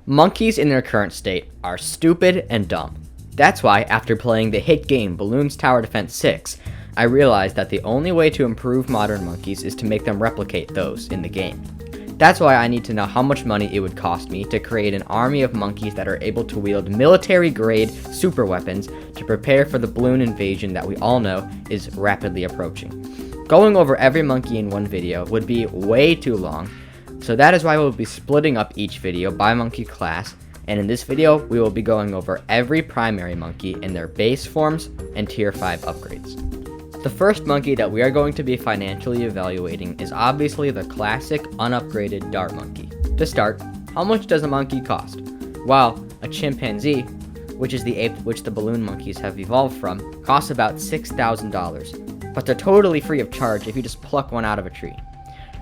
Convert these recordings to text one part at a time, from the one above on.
Monkeys in their current state are stupid and dumb. That's why, after playing the hit game Bloons Tower Defense 6, I realized that the only way to improve modern monkeys is to make them replicate those in the game. That's why I need to know how much money it would cost me to create an army of monkeys that are able to wield military-grade super weapons to prepare for the balloon invasion that we all know is rapidly approaching. Going over every monkey in one video would be way too long, so that is why we'll be splitting up each video by monkey class, and in this video we will be going over every primary monkey in their base forms and tier 5 upgrades. The first monkey that we are going to be financially evaluating is obviously the classic unupgraded dart monkey. To start, how much does a monkey cost? Well, a chimpanzee, which is the ape which the balloon monkeys have evolved from, costs about $6,000, but they're totally free of charge if you just pluck one out of a tree.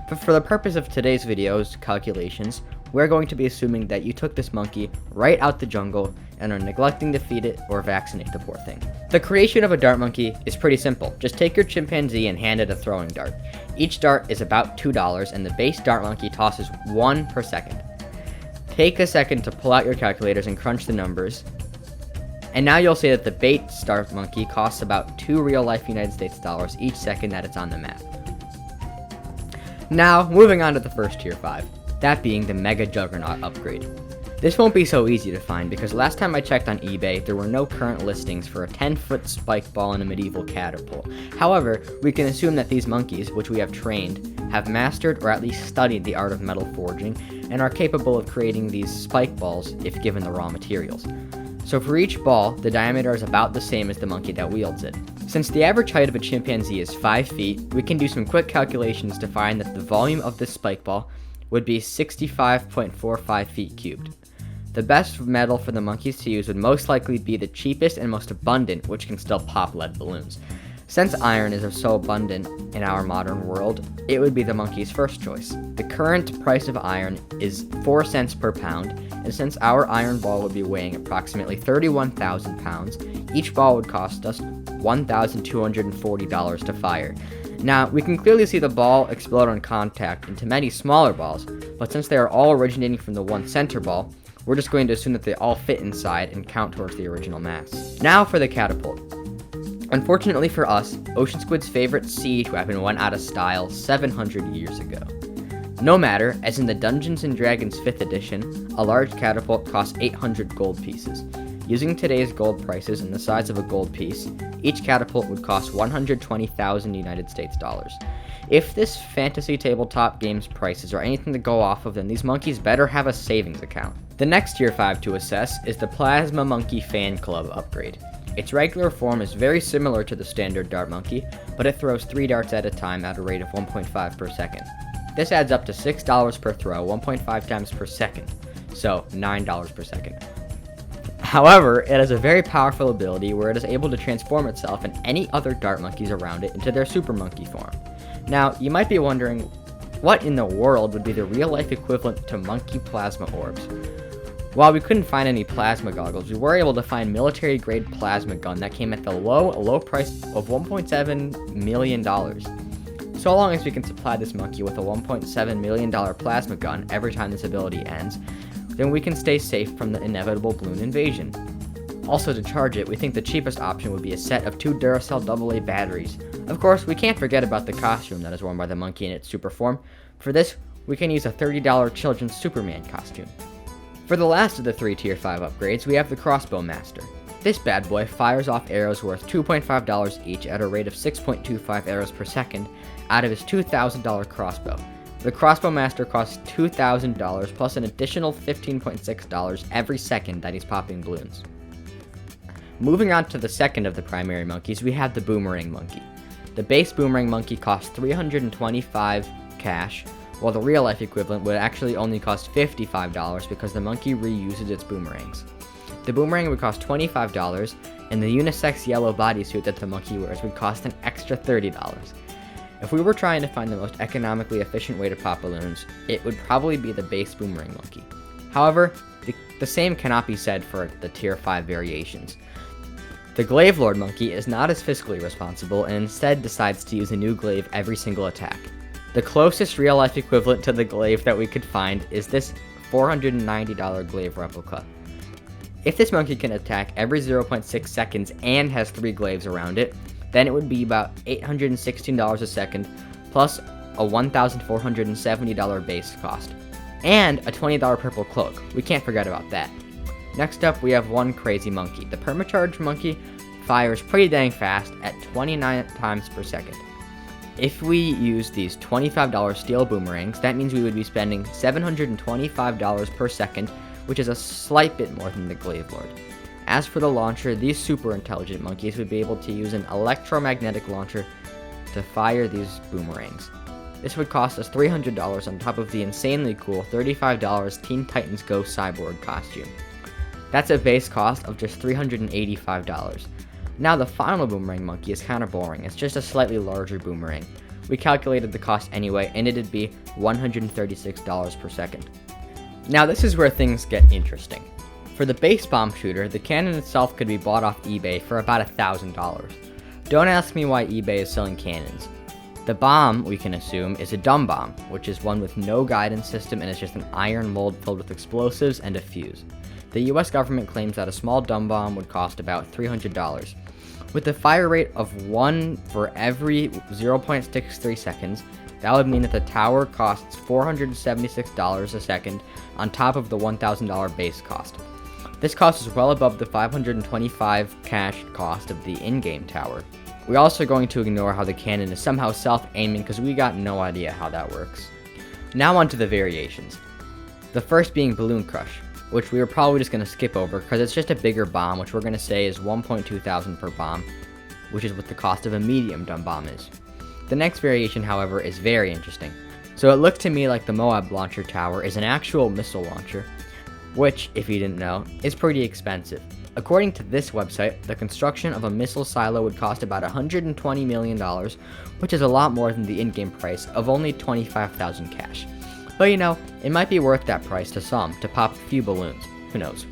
But for the purpose of today's video's calculations, we're going to be assuming that you took this monkey right out the jungle and are neglecting to feed it or vaccinate the poor thing. The creation of a dart monkey is pretty simple. Just take your chimpanzee and hand it a throwing dart. Each dart is about $2 and the base dart monkey tosses 1 per second. Take a second to pull out your calculators and crunch the numbers. And now you'll see that the base dart monkey costs about 2 real-life United States dollars each second that it's on the map. Now, moving on to the first tier 5, that being the Mega Juggernaut upgrade. This won't be so easy to find because last time I checked on eBay, there were no current listings for a 10-foot spike ball and a medieval catapult. However, we can assume that these monkeys, which we have trained, have mastered or at least studied the art of metal forging and are capable of creating these spike balls if given the raw materials. So for each ball, the diameter is about the same as the monkey that wields it. Since the average height of a chimpanzee is 5 feet, we can do some quick calculations to find that the volume of this spike ball would be 65.45 feet cubed. The best metal for the monkeys to use would most likely be the cheapest and most abundant, which can still pop lead balloons. Since iron is so abundant in our modern world, it would be the monkey's first choice. The current price of iron is 4 cents per pound, and since our iron ball would be weighing approximately 31,000 pounds, each ball would cost us $1,240 to fire. Now, we can clearly see the ball explode on contact into many smaller balls, but since they are all originating from the one center ball, we're just going to assume that they all fit inside and count towards the original mass. Now for the catapult. Unfortunately for us, Ocean Squid's favorite siege weapon went out of style 700 years ago. No matter, as in the Dungeons & Dragons 5th edition, a large catapult costs 800 gold pieces. Using today's gold prices and the size of a gold piece, each catapult would cost 120,000 United States dollars. If this fantasy tabletop game's prices are anything to go off of, then these monkeys better have a savings account. The next tier 5 to assess is the Plasma Monkey Fan Club upgrade. Its regular form is very similar to the standard dart monkey, but it throws 3 darts at a time at a rate of 1.5 per second. This adds up to $6 per throw, 1.5 times per second, so $9 per second. However, it has a very powerful ability where it is able to transform itself and any other dart monkeys around it into their super monkey form. Now, you might be wondering, what in the world would be the real-life equivalent to monkey plasma orbs? While we couldn't find any plasma goggles, we were able to find military-grade plasma gun that came at the low price of $1.7 million. So long as we can supply this monkey with a $1.7 million plasma gun every time this ability ends, then we can stay safe from the inevitable balloon invasion. Also, to charge it, we think the cheapest option would be a set of 2 Duracell AA batteries. Of course, we can't forget about the costume that is worn by the monkey in its super form. For this, we can use a $30 children's Superman costume. For the last of the 3 tier 5 upgrades, we have the Crossbow Master. This bad boy fires off arrows worth $2.5 each at a rate of 6.25 arrows per second out of his $2,000 crossbow. The Crossbow Master costs $2,000 plus an additional $15.6 every second that he's popping balloons. Moving on to the second of the primary monkeys, we have the Boomerang Monkey. The base Boomerang Monkey costs 325 cash, while the real-life equivalent would actually only cost $55 because the monkey reuses its boomerangs. The boomerang would cost $25, and the unisex yellow bodysuit that the monkey wears would cost an extra $30. If we were trying to find the most economically efficient way to pop balloons, it would probably be the base Boomerang Monkey. However, the same cannot be said for the tier 5 variations. The Glaive Lord Monkey is not as fiscally responsible and instead decides to use a new glaive every single attack. The closest real-life equivalent to the glaive that we could find is this $490 glaive replica. If this monkey can attack every 0.6 seconds and has 3 glaives around it, then it would be about $816 a second, plus a $1,470 base cost, and a $20 purple cloak. We can't forget about that. Next up, we have one crazy monkey. The permacharge monkey fires pretty dang fast at 29 times per second. If we use these $25 steel boomerangs, that means we would be spending $725 per second, which is a slight bit more than the glaive lord. As for the launcher, these super intelligent monkeys would be able to use an electromagnetic launcher to fire these boomerangs. This would cost us $300 on top of the insanely cool $35 Teen Titans Go Cyborg costume. That's a base cost of just $385. Now the final boomerang monkey is kind of boring. It's just a slightly larger boomerang. We calculated the cost anyway, and it'd be $136 per second. Now this is where things get interesting. For the base bomb shooter, the cannon itself could be bought off eBay for about $1,000. Don't ask me why eBay is selling cannons. The bomb, we can assume, is a dumb bomb, which is one with no guidance system and is just an iron mold filled with explosives and a fuse. The US government claims that a small dumb bomb would cost about $300. With a fire rate of 1 for every 0.63 seconds, that would mean that the tower costs $476 a second on top of the $1,000 base cost. This cost is well above the $525 cash cost of the in-game tower. We're also going to ignore how the cannon is somehow self-aiming because we got no idea how that works. Now onto the variations. The first being Balloon Crush, which we were probably just going to skip over because it's just a bigger bomb, which we're going to say is 1.2 thousand per bomb, which is what the cost of a medium dumb bomb is. The next variation, however, is very interesting. So it looked to me like the Moab launcher tower is an actual missile launcher, which, if you didn't know, is pretty expensive. According to this website, the construction of a missile silo would cost about $120 million, which is a lot more than the in-game price of only $25,000 cash. But you know, it might be worth that price to some, to pop a few balloons. Who knows?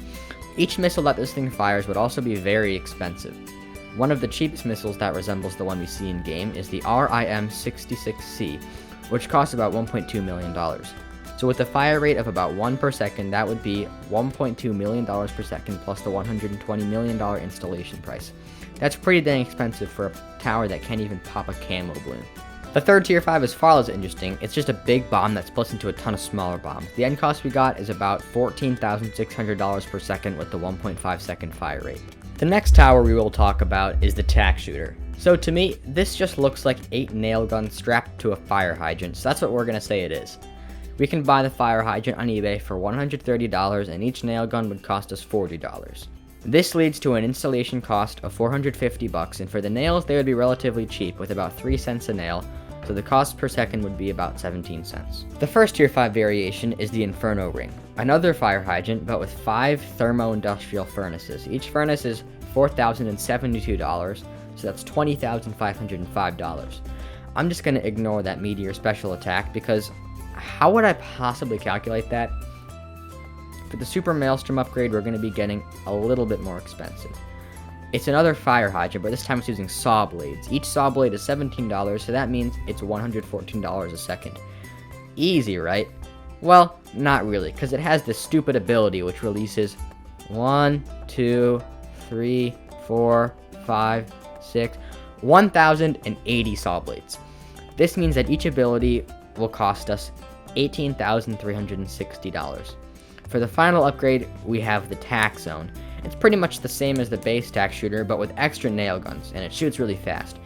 Each missile that this thing fires would also be very expensive. One of the cheapest missiles that resembles the one we see in-game is the RIM-66C, which costs about $1.2 million. So with a fire rate of about 1 per second, that would be $1.2 million per second plus the $120 million installation price. That's pretty dang expensive for a tower that can't even pop a camo balloon. The third tier 5 is far less interesting. It's just a big bomb that splits into a ton of smaller bombs. The end cost we got is about $14,600 per second with the 1.5 second fire rate. The next tower we will talk about is the tack shooter. So to me, this just looks like 8 nail guns strapped to a fire hydrant, so that's what we're gonna say it is. We can buy the fire hydrant on eBay for $130 and each nail gun would cost us $40. This leads to an installation cost of $450, and for the nails they would be relatively cheap with about 3 cents a nail, so the cost per second would be about 17 cents. The first tier 5 variation is the Inferno Ring, another fire hydrant but with 5 thermo-industrial furnaces. Each furnace is $4,072, so that's $20,505. I'm just going to ignore that meteor special attack because how would I possibly calculate that? For the Super Maelstrom upgrade, we're going to be getting a little bit more expensive. It's another fire hydrant, but this time it's using saw blades. Each saw blade is $17, so that means it's $114 a second. Easy, right? Well, not really, because it has this stupid ability which releases 1, 2, 3, 4, 5, 6, 1,080 saw blades. This means that each ability will cost us $18,360. For the final upgrade, we have the Tack Zone. It's pretty much the same as the base tack shooter, but with extra nail guns, and it shoots really fast.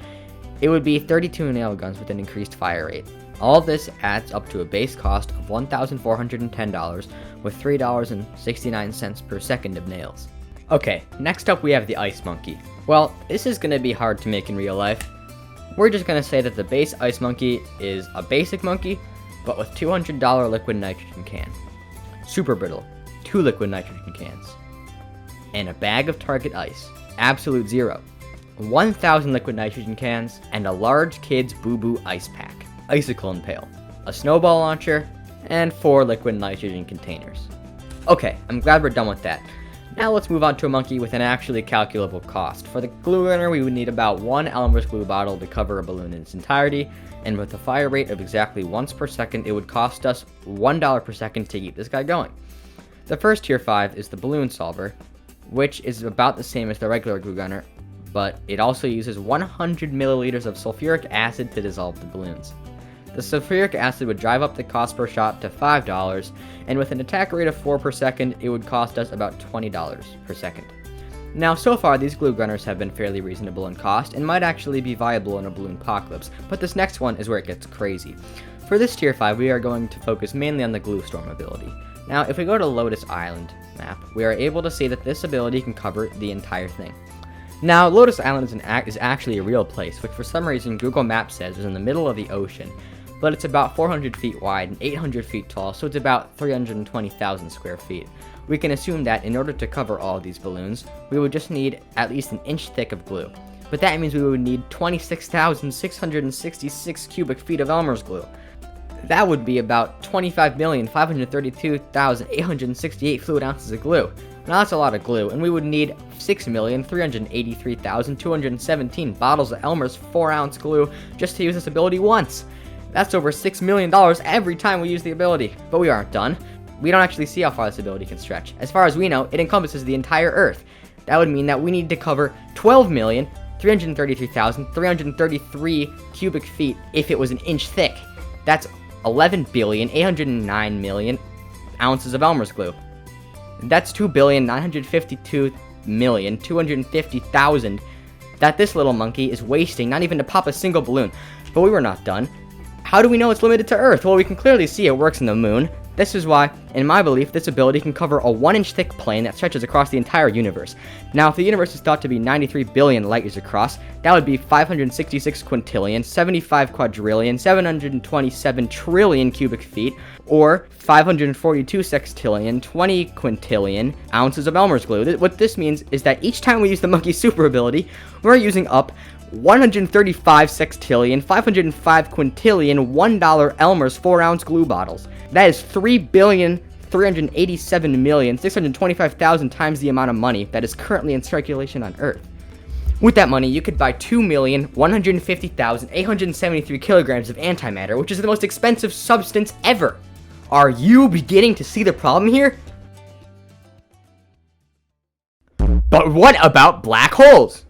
It would be 32 nail guns with an increased fire rate. All of this adds up to a base cost of $1,410 with $3.69 per second of nails. Okay, next up we have the Ice Monkey. Well, this is going to be hard to make in real life. We're just going to say that the base Ice Monkey is a basic monkey, but with $200 liquid nitrogen can. Super brittle, 2 liquid nitrogen cans. And a bag of Target ice, absolute zero, 1,000 liquid nitrogen cans, and a large kid's boo-boo ice pack, icicle and pail, a snowball launcher, and 4 liquid nitrogen containers. Okay, I'm glad we're done with that. Now let's move on to a monkey with an actually calculable cost. For the glue gunner, we would need about 1 Elmer's glue bottle to cover a balloon in its entirety, and with a fire rate of exactly once per second, it would cost us $1 per second to keep this guy going. The first tier 5 is the balloon solver, which is about the same as the regular glue gunner, but it also uses 100 milliliters of sulfuric acid to dissolve the balloons. The sulfuric acid would drive up the cost per shot to $5, and with an attack rate of 4 per second, it would cost us about $20 per second. Now, so far, these glue gunners have been fairly reasonable in cost and might actually be viable in a balloon apocalypse, but this next one is where it gets crazy. For this tier 5, we are going to focus mainly on the glue storm ability. Now, if we go to Lotus Island map, we are able to see that this ability can cover the entire thing. Now, Lotus Island is actually a real place, which for some reason Google Maps says is in the middle of the ocean, but it's about 400 feet wide and 800 feet tall, so it's about 320,000 square feet. We can assume that in order to cover all of these balloons, we would just need at least an inch thick of glue. But that means we would need 26,666 cubic feet of Elmer's glue. That would be about 25,532,868 fluid ounces of glue. Now that's a lot of glue, and we would need 6,383,217 bottles of Elmer's 4-ounce glue just to use this ability once. That's over $6 million every time we use the ability. But we aren't done. We don't actually see how far this ability can stretch. As far as we know, it encompasses the entire Earth. That would mean that we need to cover 12,333,333 cubic feet if it was an inch thick. That's 11,809,000,000 ounces of Elmer's glue. That's 2,952,250,000 that this little monkey is wasting, not even to pop a single balloon. But we were not done. How do we know it's limited to Earth? Well, we can clearly see it works in the moon. This is why, in my belief, this ability can cover a 1-inch thick plane that stretches across the entire universe. Now, if the universe is thought to be 93 billion light years across, that would be 566 quintillion, 75 quadrillion, 727 trillion cubic feet, or 542 sextillion, 20 quintillion ounces of Elmer's glue. What this means is that each time we use the monkey super ability, we're using up 135 sextillion, 505 quintillion, $1 Elmer's 4-ounce glue bottles. That is 3,387,625,000 times the amount of money that is currently in circulation on Earth. With that money, you could buy 2,150,873 kilograms of antimatter, which is the most expensive substance ever. Are you beginning to see the problem here? But what about black holes?